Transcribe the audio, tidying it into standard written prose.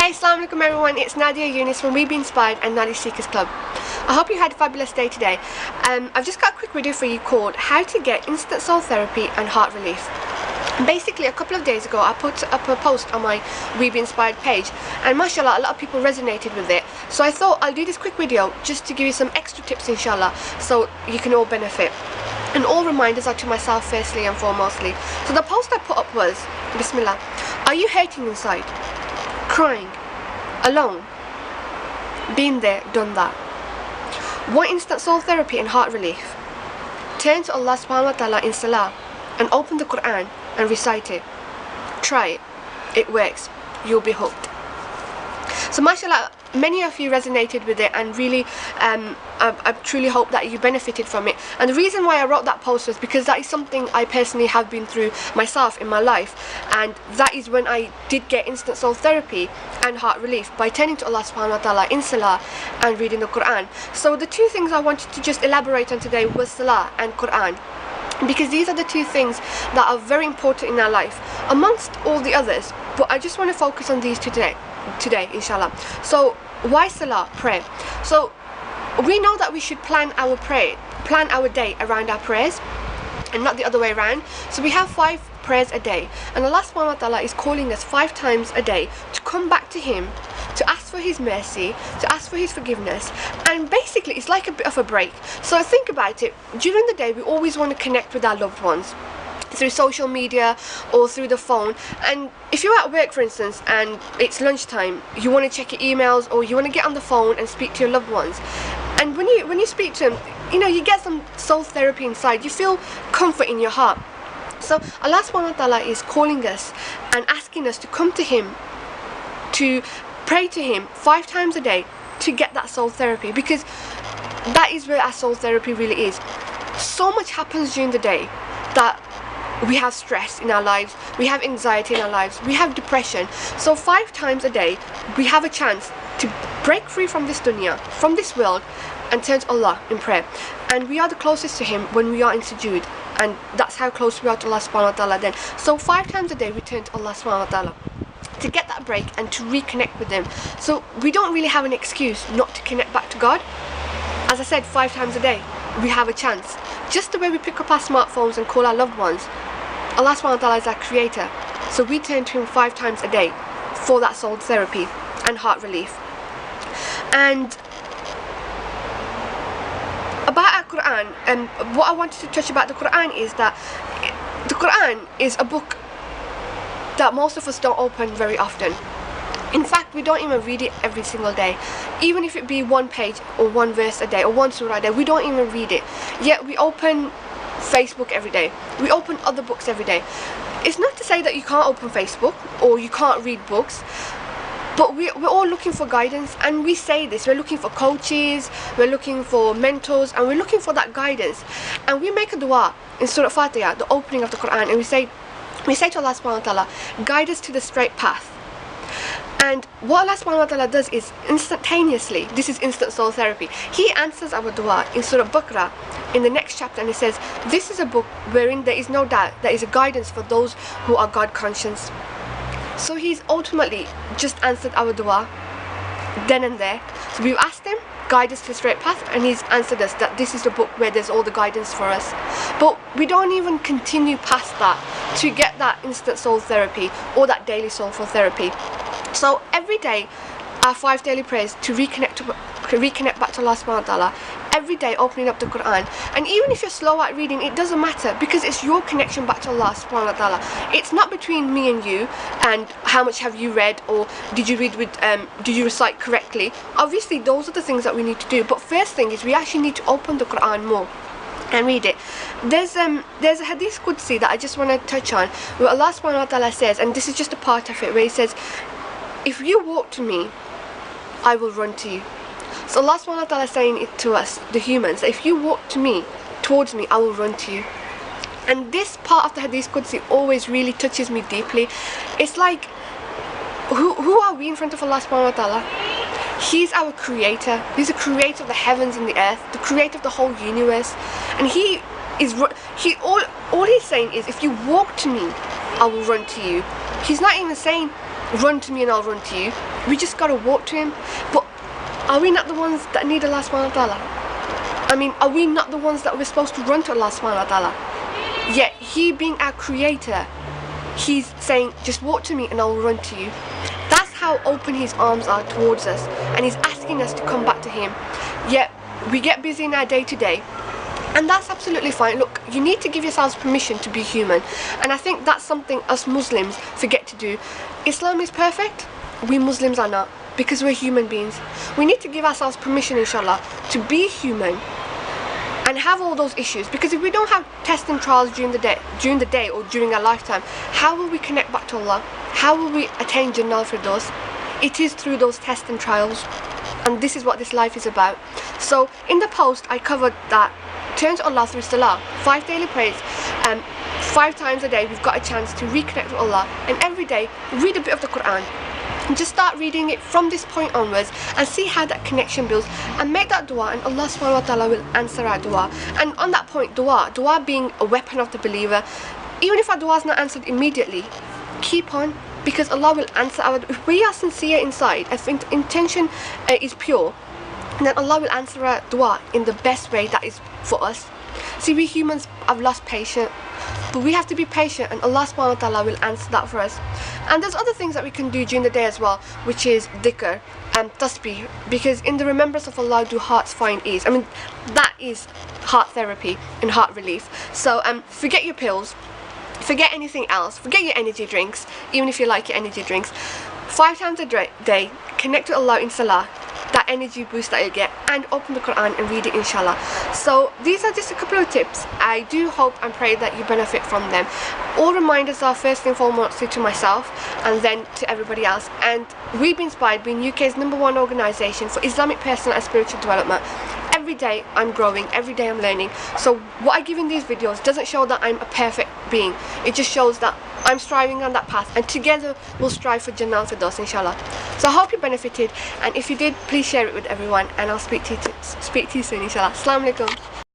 Hey, assalamu alaikum everyone, it's Nadia Yunus from We Be Inspired and Nadia Seekers Club. I hope you had a fabulous day today. I've just got a quick video for you called How to Get Instant Soul Therapy and Heart Relief. Basically, a couple of days ago I put up a post on my We Be Inspired page, and mashallah, a lot of people resonated with it. So I thought I'll do this quick video just to give you some extra tips, inshallah, so you can all benefit. And all reminders are to myself firstly and foremostly. So the post I put up was, Bismillah, are you hurting inside? Crying? Alone? Been there, done that. Want instant soul therapy and heart relief? Turn to Allah subhanahu wa ta'ala in salah and open the Quran and recite it. Try it. It works. You'll be hooked. So mashallah, many of you resonated with it, and really I truly hope that you benefited from it. And the reason why I wrote that post was because that is something I personally have been through myself in my life, and that is when I did get instant soul therapy and heart relief by turning to Allah subhanahu wa ta'ala in salah and reading the Quran. So the two things I wanted to just elaborate on today was salah and Quran, because these are the two things that are very important in our life amongst all the others, but I just want to focus on these today inshallah. So why salah, prayer? So we know that we should plan our day around our prayers and not the other way around. So we have 5 prayers a day, and Allah subhanahu wa ta'ala is calling us 5 times a day to come back to Him, to ask for His mercy, to ask for His forgiveness, and basically it's like a bit of a break. So think about it, during the day we always want to connect with our loved ones through social media or through the phone, and if you're at work for instance and it's lunchtime, you want to check your emails or you want to get on the phone and speak to your loved ones, and when you speak to them, you know, you get some soul therapy inside, you feel comfort in your heart. So Allah subhanahu wa ta'ala is calling us and asking us to come to Him, to pray to Him 5 times a day to get that soul therapy, because that is where our soul therapy really is. So much happens during the day that we have stress in our lives, we have anxiety in our lives, we have depression. So 5 times a day we have a chance to break free from this dunya, from this world, and turn to Allah in prayer. And we are the closest to Him when we are in sujood, and that's how close we are to Allah subhanahu wa ta'ala then. So 5 times a day we turn to Allah subhanahu wa ta'ala to get that break and to reconnect with Him. So we don't really have an excuse not to connect back to God. As I said, 5 times a day we have a chance. Just the way we pick up our smartphones and call our loved ones, Allah subhanahu wa ta'ala is our creator. So we turn to Him 5 times a day for that soul therapy and heart relief. And about our Quran, and what I wanted to touch about the Quran is that the Quran is a book that most of us don't open very often. In fact, we don't even read it every single day. Even if it be 1 page or 1 verse a day or 1 surah a day, we don't even read it. Yet we open Facebook every day. We open other books every day. It's not to say that you can't open Facebook or you can't read books, but we're all looking for guidance, and we say this, we're looking for coaches, we're looking for mentors, and we're looking for that guidance. And we make a dua in Surah Fatiha, the opening of the Quran, and we say to Allah subhanahu wa ta'ala, guide us to the straight path. And what Allah subhanahu wa ta'ala does is instantaneously, this is instant soul therapy, He answers our dua in Surah Baqarah in the next chapter, and it says, this is a book wherein there is no doubt, there is a guidance for those who are God conscious. So He's ultimately just answered our dua then and there. So we've asked Him, guide us to the straight path, and He's answered us that this is the book where there's all the guidance for us. But we don't even continue past that to get that instant soul therapy or that daily soulful therapy. So every day, our 5 daily prayers to reconnect back to Allah subhanahu wa ta'ala, every day opening up the Quran. And even if you're slow at reading, it doesn't matter, because it's your connection back to Allah subhanahu wa ta'ala. It's not between me and you and how much have you read, or did you read with did you recite correctly. Obviously those are the things that we need to do, but first thing is we actually need to open the Quran more and read it. There's a hadith Qudsi that I just want to touch on, where Allah subhanahu wa ta'ala says, and this is just a part of it, where He says, if you walk to me, I will run to you. So Allah subhanahu wa ta'ala is saying it to us, the humans, that if you walk towards me, I will run to you. And this part of the hadith Qudsi always really touches me deeply. It's like, who are we in front of Allah subhanahu wa ta'ala? He's our creator. He's the creator of the heavens and the earth, the creator of the whole universe. And all He's saying is, if you walk to me, I will run to you. He's not even saying, run to me and I'll run to you. We just gotta walk to him. But are we not the ones that need Allah subhanahu wa ta'ala? I mean, are we not the ones that we're supposed to run to Allah subhanahu wa ta'ala? Yet he being our creator, he's saying, just walk to me and I'll run to you. That's how open his arms are towards us, and he's asking us to come back to him. Yet we get busy in our day to day, and that's absolutely fine. Look, you need to give yourselves permission to be human, and I think that's something us Muslims forget to do. Islam is perfect, we Muslims are not, because we're human beings. We need to give ourselves permission, inshallah, to be human and have all those issues, because if we don't have tests and trials during the day or during our lifetime, how will we connect back to Allah? How will we attain Jannah al-Firdaus? It is through those tests and trials, and this is what this life is about. So in the post I covered that turn to Allah through Salah, 5 daily prayers, 5 times a day we've got a chance to reconnect with Allah, and every day read a bit of the Quran. And just start reading it from this point onwards and see how that connection builds, and make that dua, and Allah subhanahu wa ta'ala will answer our dua. And on that point, dua being a weapon of the believer, even if our dua is not answered immediately, keep on, because Allah will answer our dua. If we are sincere inside, if intention is pure, then Allah will answer our dua in the best way that is for us. See, we humans have lost patience, but we have to be patient, and Allah subhanahu wa ta'ala will answer that for us. And there's other things that we can do during the day as well, which is dhikr and tasbih, because in the remembrance of Allah do hearts find ease. I mean, that is heart therapy and heart relief. So forget your pills, forget anything else, forget your energy drinks, even if you like your energy drinks. 5 times a day, connect with Allah in salah, that energy boost that you get, and open the Quran and read it, inshallah. So these are just a couple of tips. I do hope and pray that you benefit from them. All reminders are first and foremost to myself, and then to everybody else. And We've Been Inspired, being UK's #1 organisation for Islamic personal and spiritual development. Every day I'm growing, every day I'm learning. So what I give in these videos doesn't show that I'm a perfect being. It just shows that I'm striving on that path, and together we'll strive for Jannah al-Firdaus, inshallah. So I hope you benefited, and if you did, please share it with everyone, and I'll speak to you soon, inshallah. Assalamu alaikum.